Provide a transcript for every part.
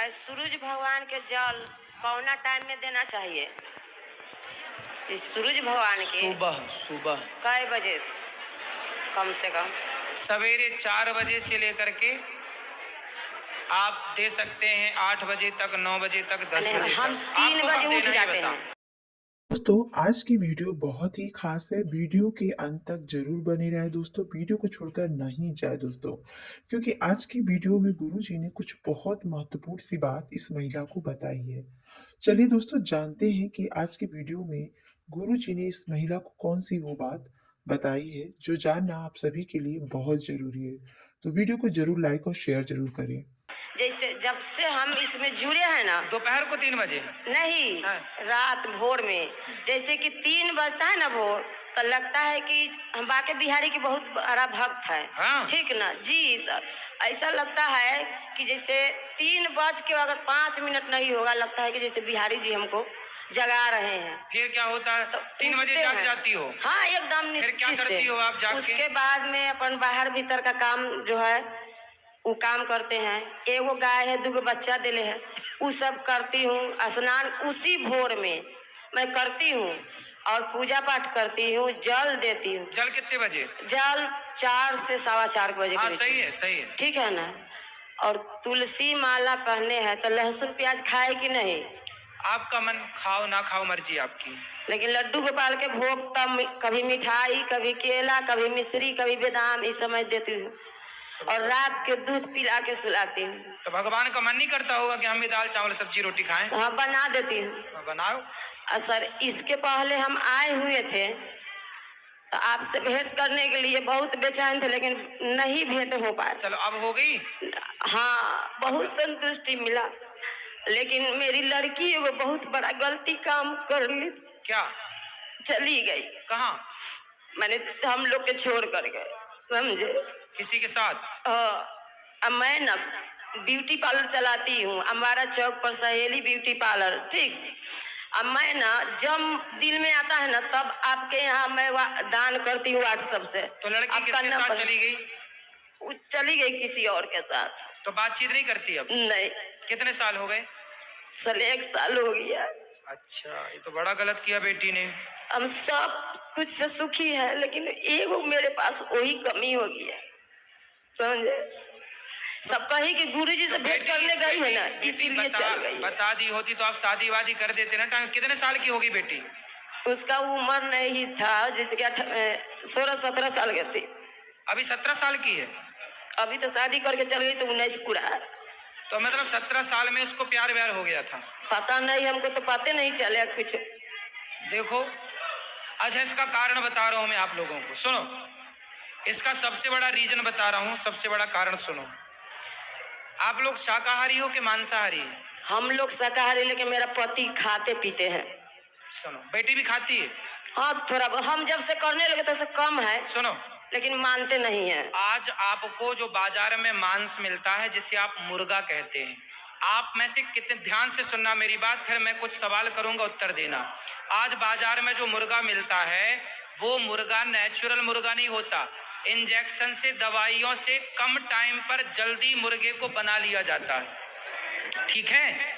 और सूरज भगवान के जल कौना टाइम में देना चाहिए? इस सूरज भगवान के सुबह कई बजे? कम से कम सवेरे 4 बजे से लेकर के आप दे सकते हैं 8 बजे तक, 9 बजे तक, 10 बजे हम तक। 3 आपको बजे कब उठ देना है जाते बताओ। हैं। दोस्तों आज की वीडियो बहुत ही खास है। वीडियो के अंत तक जरूर बने रहे दोस्तों, वीडियो को छोड़कर नहीं जाए दोस्तों, क्योंकि आज की वीडियो में गुरुजी ने कुछ बहुत महत्वपूर्ण सी बात इस महिला को बताई है। चलिए दोस्तों जानते हैं कि आज की वीडियो में गुरुजी ने इस महिला को कौन सी वो बात बताई है जो जानना आप सभी के लिए बहुत जरूरी है। तो वीडियो को जरूर लाइक और शेयर जरूर करें। जैसे जब से हम इसमें जुड़े हैं ना, दोपहर को 3 बजे नहीं हाँ। रात भोर में जैसे कि 3 बजता है ना भोर, तो लगता है कि हम बाके बिहारी की बहुत बड़ा भक्त है। हाँ। ठीक ना जी सर, ऐसा लगता है कि जैसे 3 बज के अगर 5 मिनट नहीं होगा, लगता है कि जैसे बिहारी जी हमको जगा रहे हैं। फिर क्या होता है? तो 3 बजे उठते जाग हैं। जाती हो? हाँ एकदम फिर क्या निश्चित करती से। हो आप जाग के? उसके बाद में अपन बाहर भीतर का काम जो है वो काम करते हैं। एगो गाय है, 2 बच्चा दिले है, वो सब करती हूँ। स्नान उसी भोर में मैं करती हूँ और पूजा पाठ करती हूँ, जल देती हूँ। जल कितने बजे? जल 4 से 4:15 बजे हाँ के बीच सही में। है, सही है। ठीक है ना। और तुलसी माला पहने हैं तो लहसुन प्याज खाए कि नहीं? आपका मन, खाओ ना खाओ मर्जी आपकी। लेकिन लड्डू गोपाल के भोग तब कभी मिठाई, कभी केला, कभी मिश्री, कभी बादाम, इस समय देती हूँ। और रात के दूध पिला के सुलाती हूँ। तो भगवान का मन नहीं करता होगा कि हम भी दाल चावल सब्जी रोटी खाएं? हाँ बना देती हूँ। बनाओ। सर इसके पहले हम आए हुए थे तो आपसे भेंट करने के लिए बहुत बेचैन थे, लेकिन नहीं भेंट हो पाए। चलो अब हो गई। हाँ बहुत संतुष्टि मिला, लेकिन मेरी लड़की एगो बहुत बड़ा गलती काम कर ली। क्या? चली गई। कहाँ? मैंने हम लोग के छोड़ कर गए, समझे? किसी के साथ? अब मैं ना ब्यूटी पार्लर चलाती हूँ, हमारा चौक पर सहेली ब्यूटी पार्लर। ठीक। अब मैं ना जब दिल में आता है ना तब आपके यहाँ मैं दान करती हूँ व्हाट्सएप से। तो लड़की किसके साथ चली गई? वो चली गई किसी और के साथ। तो बातचीत नहीं करती अब? नहीं। कितने साल हो गए? साले 1 साल हो गया। अच्छा, ये तो बड़ा गलत किया बेटी ने। हम सब कुछ से सुखी है, लेकिन एगो मेरे पास वही कमी हो गई है, समझे? सब कही कि गुरुजी से भेंट करने गई है ना, इसीलिए चल गई। बता दी होती तो आप शादी वादी कर देते ना। टाइम कितने साल की होगी बेटी? उसका उम्र नहीं था, जैसे कि 16-17 साल की थी। अभी 17 साल की है? अभी तो शादी करके चल गई तो 19 पूरा है। तो मतलब 17 साल में उसको प्यार व्यार हो गया था? पता नहीं, हमको तो पता नहीं चले कुछ। देखो अच्छा, इसका कारण बता रहा हूं मैं आप लोगों को, सुनो। इसका सबसे बड़ा रीजन बता रहा हूं, सबसे बड़ा कारण सुनो। आप लोग शाकाहारी हो कि मांसाहारी? हम लोग शाकाहारी, लेकिन मेरा पति खाते पीते हैं। सुनो, बेटी भी खाती है? हाँ थोड़ा, हम जब से करने लगे तो कम है। सुनो, लेकिन मानते नहीं है। आज आपको जो बाजार में मांस मिलता है जिसे आप मुर्गा कहते हैं, आप में से कितने, ध्यान से सुनना मेरी बात, फिर मैं कुछ सवाल करूंगा उत्तर देना। आज बाजार में जो मुर्गा मिलता है वो मुर्गा नेचुरल मुर्गा नहीं होता। इंजेक्शन से, दवाइयों से कम टाइम पर जल्दी मुर्गे को बना लिया जाता है। ठीक है?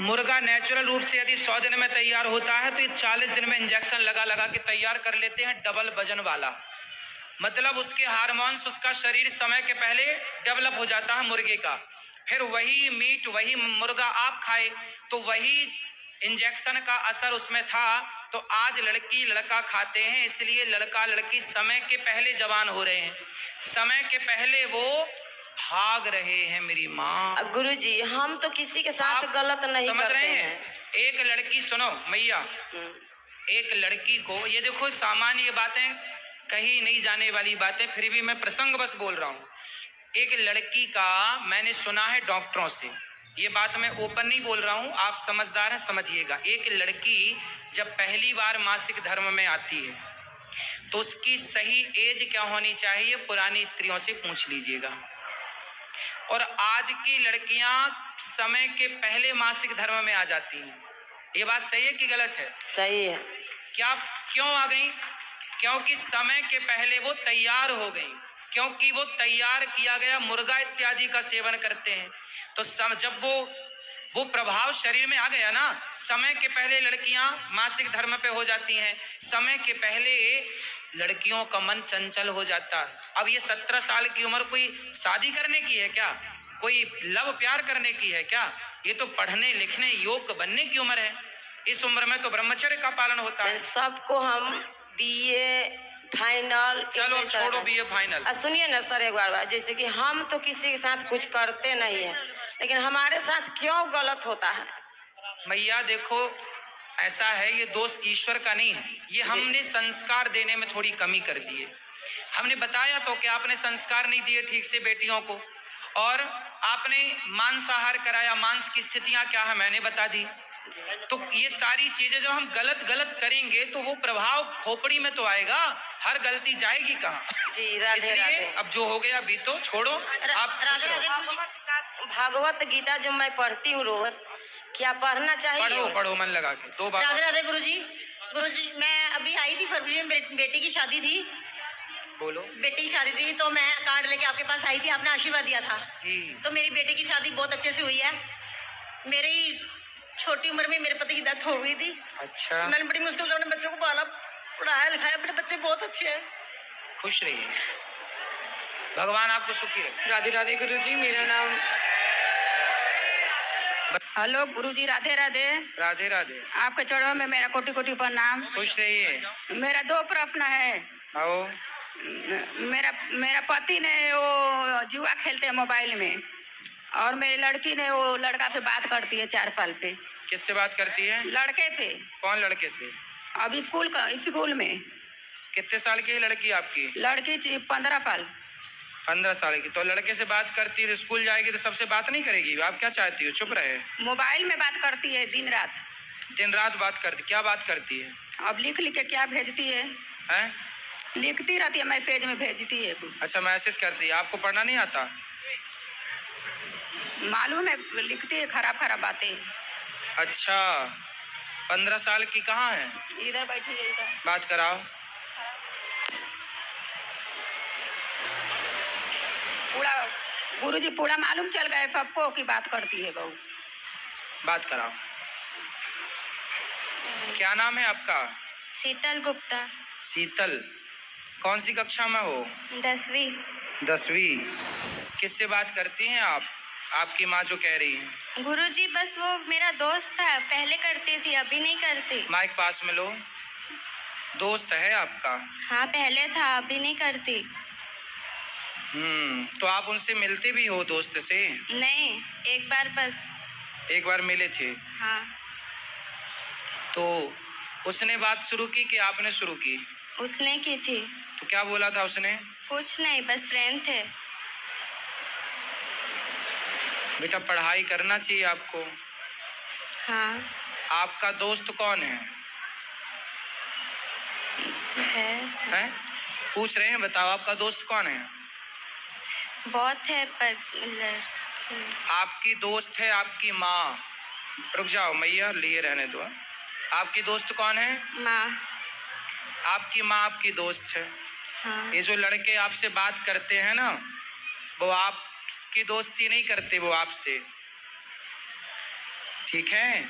मुर्गा नेचुरल रूप से यदि 100 दिन में तैयार होता है तो ये 40 दिन में इंजेक्शन लगा लगा के तैयार कर लेते हैं, डबल वजन वाला। मतलब उसके हार्मोन्स, उसका शरीर समय के पहले डेवलप हो जाता है मुर्गे का। फिर वही मीट, वही मुर्गा आप खाए तो वही इंजेक्शन का असर उसमें था। तो आज लड़की लड़का खाते हैं, इसलिए लड़का लड़की समय के पहले जवान हो रहे हैं, समय के पहले वो भाग रहे हैं। मेरी माँ, गुरुजी हम तो किसी के साथ गलत नहीं समझ करते रहे हैं? एक लड़की, सुनो मैया, एक लड़की को, ये देखो सामान्य बातें, कहीं नहीं जाने वाली बातें, फिर भी मैं प्रसंग बस बोल रहा हूँ। एक लड़की का मैंने सुना है डॉक्टरों से, ये बात मैं ओपन नहीं बोल रहा हूँ, आप समझदार हैं समझिएगा। एक लड़की जब पहली बार मासिक धर्म में आती है तो उसकी सही एज क्या होनी चाहिए, पुरानी स्त्रियों से पूछ लीजिएगा। और आज की लड़कियां समय के पहले मासिक धर्म में आ जाती हैं। ये बात सही है कि गलत है? सही है। क्या, क्यों आ गई? क्योंकि समय के पहले वो तैयार हो गई। क्योंकि वो तैयार किया गया मुर्गा इत्यादि का सेवन करते हैं। तो जब वो प्रभाव शरीर में आ गया ना, समय के पहले लड़कियां मासिक धर्म पे हो जाती हैं, समय के पहले लड़कियों का मन चंचल हो जाता है। अब ये 17 साल की उम्र कोई शादी करने की है क्या? कोई लव प्यार करने की है क्या? ये तो पढ़ने लिखने योग्य बनने की उम्र है। इस उम्र में तो ब्रह्मचर्य का पालन होता है। सबको हम बीए फाइनल, चलो अब छोड़ो बीए फाइनल। सुनिए ना सर एक बार, जैसे कि हम तो किसी के साथ कुछ करते नहीं है, लेकिन हमारे साथ क्यों गलत होता है? मैया देखो, ऐसा है, ये दोष ईश्वर का नहीं है, ये हमने संस्कार देने में थोड़ी कमी कर दी है। हमने बताया तो कि आपने संस्कार नहीं दिए ठीक से बेटियों को, और आपने मांसाहार कराया, मांस की स्थितियां क्या है मैंने बता दी। तो ये सारी चीजें जब हम गलत करेंगे तो वो प्रभाव खोपड़ी में तो आएगा, हर गलती जाएगी कहाँ? जी राधे इसलिए राधे। अब जो हो गया बीतो, छोड़ो। आप भागवत गीता जो मैं पढ़ती हूँ रोज, क्या पढ़ना चाहिए? पढ़ो मन लगा के। 2 बार राधे राधे गुरुजी, मैं अभी आई थी फरवरी में, बेटी की शादी थी। बोलो। बेटी की शादी थी तो मैं कार्ड लेके आपके पास आई थी, आपने आशीर्वाद दिया था जी। तो मेरी बेटी की शादी बहुत अच्छे से हुई है। मेरी छोटी उम्र में मेरे पति की डेथ हो गई थी। अच्छा। मैंने बड़ी मुश्किल से अपने बच्चों को पाला, पढ़ाया लिखाया, अपने बच्चे बहुत अच्छे हैं। खुश रहिए, भगवान आपको सुखी रखे। राधे राधे गुरुजी, मेरा नाम। हेलो गुरुजी, राधे राधे। राधे राधे। आपके चरणों में मेरा कोटि कोटि प्रणाम। खुश रहिए। मेरा 2 प्रश्न है। आओ। मेरा पति ने वो जुआ खेलते हैं मोबाइल में, और मेरी लड़की ने वो लड़का से बात करती है 4 साल पे। किससे बात करती है? लड़के पे। कौन लड़के से? अभी स्कूल में। कितने साल की है लड़की आपकी? लड़की 15 साल। 15 साल की। तो लड़के से बात करती है, स्कूल जाएगी तो सबसे बात नहीं करेगी? आप क्या चाहती हो? चुप रहे। मोबाइल में बात करती है दिन रात। दिन रात बात करती? क्या बात करती है? अब लिख के क्या भेजती है? हैं? लिखती रहती है, मैसेज में भेजती है। अच्छा, मैसेज करती है। आपको पढ़ना नहीं आता? मालूम है, लिखती है खराब बातें। अच्छा, 15 साल की कहाँ है? इधर बैठी है, इधर बात कराओ। पूरा गुरुजी पूरा मालूम चल गए सबको की बात करती है बहू। बात कराओ। क्या नाम है आपका? शीतल गुप्ता। शीतल। कौन सी कक्षा में हो? 10वीं। 10वीं। किससे बात करती हैं आप? आपकी माँ जो कह रही है। गुरुजी बस वो मेरा दोस्त था, पहले करती थी, अभी नहीं करती। माइक पास में लो। दोस्त है आपका? हाँ पहले था, अभी नहीं करती। तो आप उनसे मिलते भी हो दोस्त से? नहीं, एक बार बस। एक बार मिले थे? हाँ। तो उसने बात शुरू की कि आपने शुरू की? उसने की थी। तो क्या बोला था उसने? कुछ नहीं, बस फ्रेंड थे। बेटा पढ़ाई करना चाहिए आपको। हाँ। आपका दोस्त कौन है? हैं? पूछ रहे हैं, बताओ आपका दोस्त कौन है? बहुत है पर लड़की। आपकी दोस्त है आपकी माँ। रुक जाओ मैया, लिए रहने दो। आपकी दोस्त कौन है? माँ। आपकी माँ आपकी दोस्त है। हाँ। ये जो लड़के आपसे बात करते हैं ना, वो आपकी दोस्ती नहीं करते, वो आपसे। ठीक है?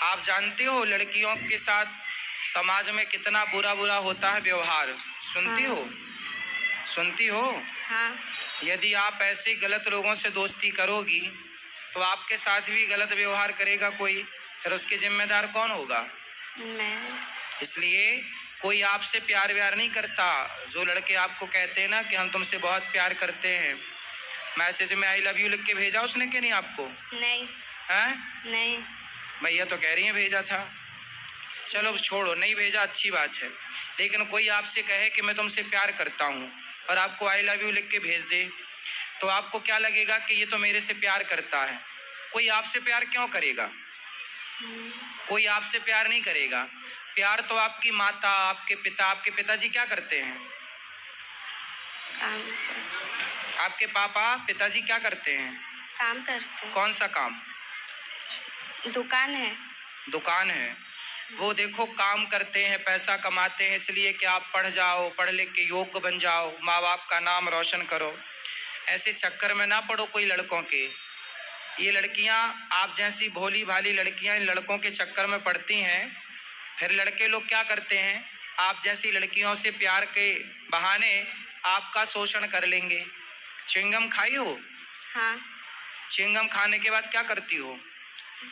आप जानते हो लड़कियों के साथ समाज में कितना बुरा होता है व्यवहार। सुनती हो? सुनती हो? हाँ। यदि आप ऐसे गलत लोगों से दोस्ती करोगी तो आपके साथ भी गलत व्यवहार करेगा कोई, फिर उसके जिम्मेदार कौन होगा? मैं। इसलिए कोई आपसे प्यार व्यार नहीं करता। जो लड़के आपको कहते हैं ना कि हम तुमसे बहुत प्यार करते हैं, मैसेज में आई लव यू लिख के भेजा उसने कि नहीं आपको? नहीं। हैं? नहीं। भैया तो कह रही है भेजा था। चलो छोड़ो, नहीं भेजा अच्छी बात है। लेकिन कोई आपसे कहे कि मैं तुमसे प्यार करता हूँ और आपको आई लव यू लिख के भेज दे, तो आपको क्या लगेगा कि ये तो मेरे से प्यार करता है। कोई आपसे प्यार क्यों करेगा? कोई आपसे प्यार नहीं करेगा। प्यार तो आपकी माता, आपके पिता। आपके पिताजी क्या करते हैं? काम कर। आपके पापा पिताजी क्या करते हैं? काम करते। कौन सा काम? दुकान है। दुकान है। वो देखो काम करते हैं, पैसा कमाते हैं इसलिए कि आप पढ़ जाओ, पढ़ लिख के योग्य बन जाओ, माँ बाप का नाम रोशन करो। ऐसे चक्कर में ना पड़ो कोई लड़कों के। ये लड़कियां, आप जैसी भोली भाली लड़कियां इन लड़कों के चक्कर में पड़ती हैं। फिर लड़के लोग क्या करते हैं, आप जैसी लड़कियों से प्यार के बहाने आपका शोषण कर लेंगे। च्युइंगम खाई हो? हाँ, च्युइंगम खाने के बाद क्या करती हो?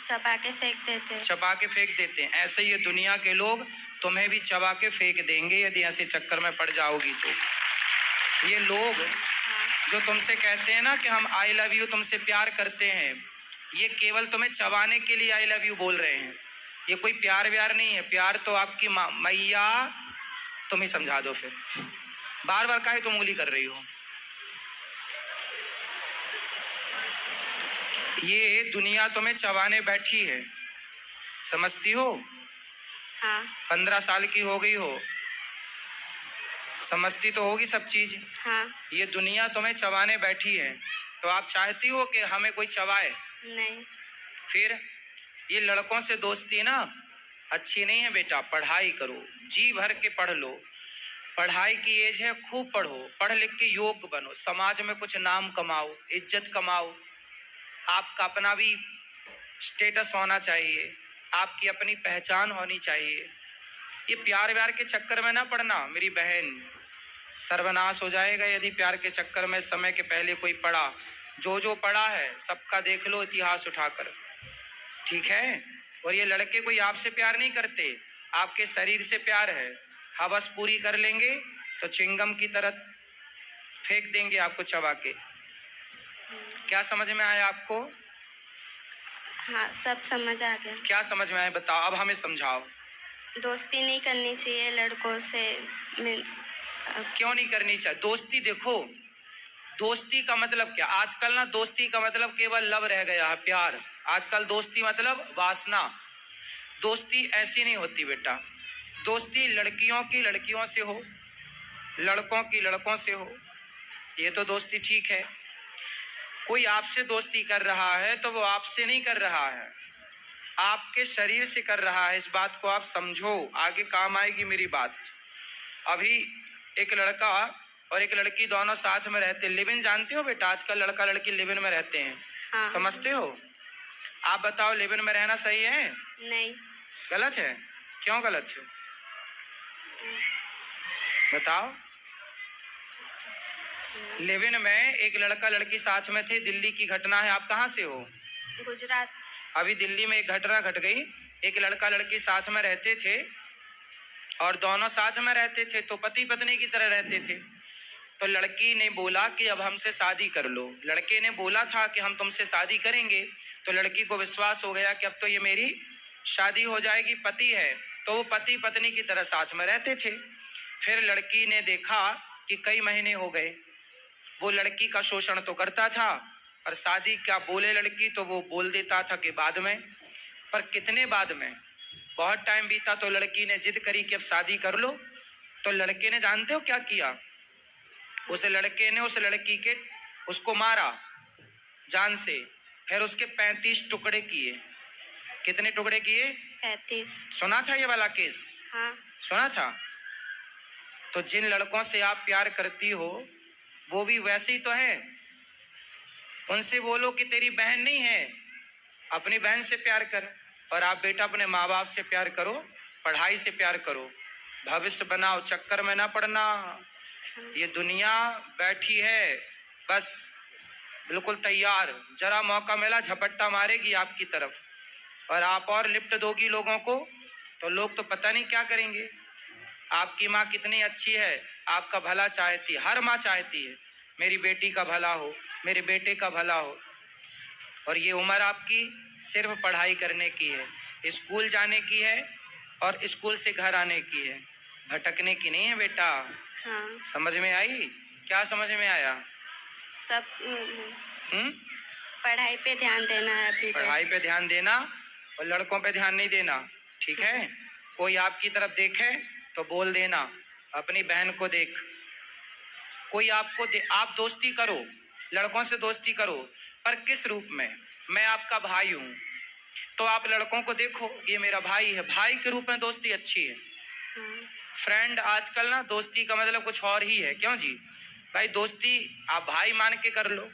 चबा के फेंक देते हैं। चबा के फेंक देते हैं। ऐसे ये दुनिया के लोग तुम्हें भी चबा के फेंक देंगे यदि ऐसे चक्कर में पड़ जाओगी तो। ये लोग हाँ, जो तुमसे कहते हैं ना कि हम आई लव यू, तुमसे प्यार करते हैं, ये केवल तुम्हें चबाने के लिए आई लव यू बोल रहे हैं। ये कोई प्यार व्यार नहीं है। प्यार तो आपकी मैया, तुम ही समझा दो। फिर बार बार काहे तुम उंगली कर रही हो? ये दुनिया तुम्हें चबाने बैठी है, समझती हो? हाँ, 15 साल की हो गई हो, समझती तो होगी सब चीज। हाँ, ये दुनिया तुम्हें चबाने बैठी है, तो आप चाहती हो कि हमें कोई चबाए? नहीं। फिर ये लड़कों से दोस्ती ना अच्छी नहीं है बेटा। पढ़ाई करो, जी भर के पढ़ लो। पढ़ाई की एज है, खूब पढ़ो, पढ़ लिख के योग्य बनो, समाज में कुछ नाम कमाओ, इज्जत कमाओ। आपका अपना भी स्टेटस होना चाहिए, आपकी अपनी पहचान होनी चाहिए। ये प्यार व्यार के चक्कर में ना पड़ना मेरी बहन, सर्वनाश हो जाएगा यदि प्यार के चक्कर में समय के पहले कोई पड़ा। जो पड़ा है सबका देख लो इतिहास उठाकर, ठीक है? और ये लड़के कोई आपसे प्यार नहीं करते, आपके शरीर से प्यार है। हवस पूरी कर लेंगे तो चिंगम की तरह फेंक देंगे आपको चबा के। क्या समझ में आया आपको? हाँ, सब समझ आ गया। क्या समझ में आया बताओ, अब हमें समझाओ। दोस्ती नहीं करनी चाहिए लड़कों से। मीन्स क्यों नहीं करनी चाहिए दोस्ती? देखो, दोस्ती का मतलब क्या, आजकल ना दोस्ती का मतलब केवल लव रह गया है, प्यार। आजकल दोस्ती मतलब वासना। दोस्ती ऐसी नहीं होती बेटा। दोस्ती लड़कियों की लड़कियों से हो, लड़कों की लड़कों से हो, ये तो दोस्ती ठीक है। कोई आपसे दोस्ती कर रहा है तो वो आपसे नहीं कर रहा है, आपके शरीर से कर रहा है। इस बात को आप समझो, आगे काम आएगी मेरी बात। अभी एक लड़का और एक लड़की दोनों साथ में रहते, लिव इन जानते हो बेटा? आजकल लड़का लड़की लिव इन में रहते हैं। हाँ। समझते हो? आप बताओ, लिव इन में रहना सही है? नहीं। गलत है? क्यों गलत है बताओ? लिव इन में एक लड़का लड़की साथ में थे, दिल्ली की घटना है। आप कहाँ से हो? गुजरात। अभी दिल्ली में एक घटना घट गई। एक लड़का लड़की साथ में रहते थे और दोनों साथ में रहते थे तो पति पत्नी की तरह रहते थे। तो लड़की ने बोला कि अब हमसे शादी कर लो। लड़के ने बोला था कि हम तुमसे शादी करेंगे। तो लड़की को विश्वास हो गया कि अब तो ये मेरी शादी हो जाएगी, पति है। तो वो पति पत्नी की तरह साथ में रहते थे। फिर लड़की ने देखा कि कई महीने हो गए, वो लड़की का शोषण तो करता था, और शादी क्या बोले लड़की तो वो बोल देता था कि बाद में। पर कितने बाद में? बहुत टाइम बीता तो लड़की ने जिद करी कि अब शादी कर लो। तो लड़के ने जानते हो क्या किया? उस लड़के ने उस लड़की के उसको मारा जान से, फिर उसके 35 टुकड़े किए। कितने टुकड़े किए? 35। सुना था ये वाला केस? हाँ। सुना था? तो जिन लड़कों से आप प्यार करती हो वो भी वैसे ही तो है। उनसे बोलो कि तेरी बहन नहीं है, अपनी बहन से प्यार कर। और आप बेटा अपने माँ बाप से प्यार करो, पढ़ाई से प्यार करो, भविष्य बनाओ, चक्कर में ना पड़ना। ये दुनिया बैठी है बस बिल्कुल तैयार, जरा मौका मिला झपट्टा मारेगी आपकी तरफ, और आप और लिफ्ट दोगी लोगों को तो लोग तो पता नहीं क्या करेंगे। आपकी माँ कितनी अच्छी है, आपका भला चाहती है, हर माँ चाहती है मेरी बेटी का भला हो, मेरे बेटे का भला हो। और ये उम्र आपकी सिर्फ पढ़ाई करने की है, स्कूल जाने की है और स्कूल से घर आने की है, भटकने की नहीं है बेटा। हाँ। समझ में आई? क्या समझ में आया? सब पढ़ाई पे ध्यान देना है अभी। पढ़ाई पे ध्यान देना और लड़कों पे ध्यान नहीं देना, ठीक है? कोई आपकी तरफ देखे तो बोल देना, अपनी बहन को देख। कोई आपको आप दोस्ती करो, लड़कों से दोस्ती करो, पर किस रूप में? मैं आपका भाई हूँ, तो आप लड़कों को देखो, ये मेरा भाई है, भाई के रूप में दोस्ती अच्छी है। फ्रेंड आजकल ना दोस्ती का मतलब कुछ और ही है। क्यों जी? भाई दोस्ती आप भाई मान के कर लो,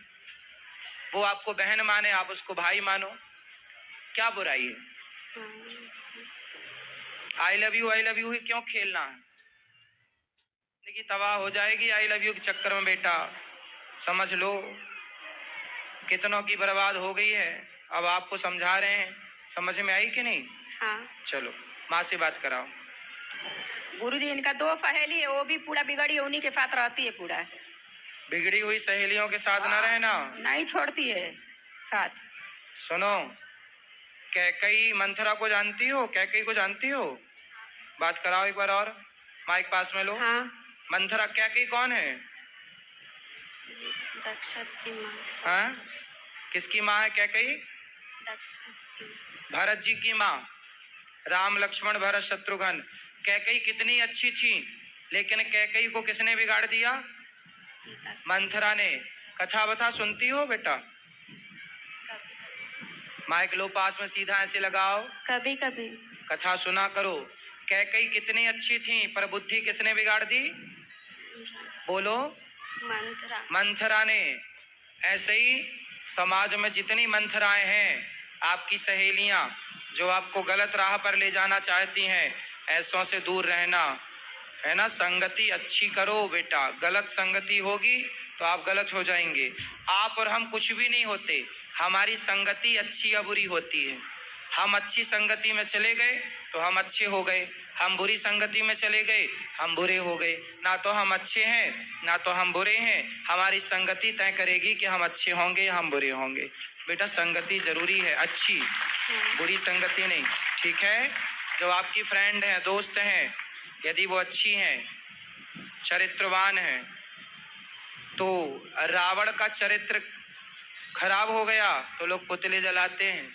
वो आपको बहन माने, आप उसको भाई मानो, क्या बुराई है? आई लव यू ही क्यों खेलना है? जिंदगी तबाह हो जाएगी आई लव यू के चक्कर में बेटा, समझ लो। कितनों की बर्बाद हो गई है, अब आपको समझा रहे हैं, समझ में आई कि नहीं? हाँ। चलो माँ से बात कराओ। गुरुजी इनका 2 सहेली है, वो भी पूरा बिगड़ी है, उन्हीं के साथ रहती है पूरा। बिगड़ी हुई सहेलियों के साथ ना रहना। नहीं छोड़ती है साथ। सुनो, कैकई मंथरा को जानती हो? कैकई को जानती हो? बात कराओ एक बार और, माइक पास में लो। हाँ। मंथरा कैकई कौन है? दक्षत की माँ। हाँ, किसकी माँ है कैकई? दक्षत की। भरत जी की माँ। राम लक्ष्मण भरत शत्रुघ्न। कैकई कितनी अच्छी थी, लेकिन कैकई को किसने बिगाड़ दिया? मंथरा ने। कथा बथा सुनती हो बेटा? माइक लो पास में, सीधा ऐसे लगाओ। कभी कभी। कथा सुना करो। कैकई कितनी अच्छी थी, पर बुद्धि किसने बिगाड़ दी? बोलो। मंत्रा। मंथरा ने। ऐसे ही समाज में जितनी मंथराएं हैं, आपकी सहेलियां जो आपको गलत राह पर ले जाना चाहती हैं, ऐसों से दूर रहना, है ना। संगति अच्छी करो बेटा, गलत संगति होगी तो आप गलत हो जाएंगे। आप और हम कुछ भी नहीं होते, हमारी संगति अच्छी या बुरी होती है। हम अच्छी संगति में चले गए तो हम अच्छे हो गए, हम बुरी संगति में चले गए हम बुरे हो गए। ना तो हम अच्छे हैं ना तो हम बुरे हैं, हमारी संगति तय करेगी कि हम अच्छे होंगे या हम बुरे होंगे। बेटा संगति जरूरी है, अच्छी, बुरी संगति नहीं, ठीक है। जो आपकी फ्रेंड हैं, दोस्त हैं, यदि वो अच्छी हैं, चरित्रवान हैं, तो रावण का चरित्र खराब हो गया तो लोग पुतले जलाते हैं,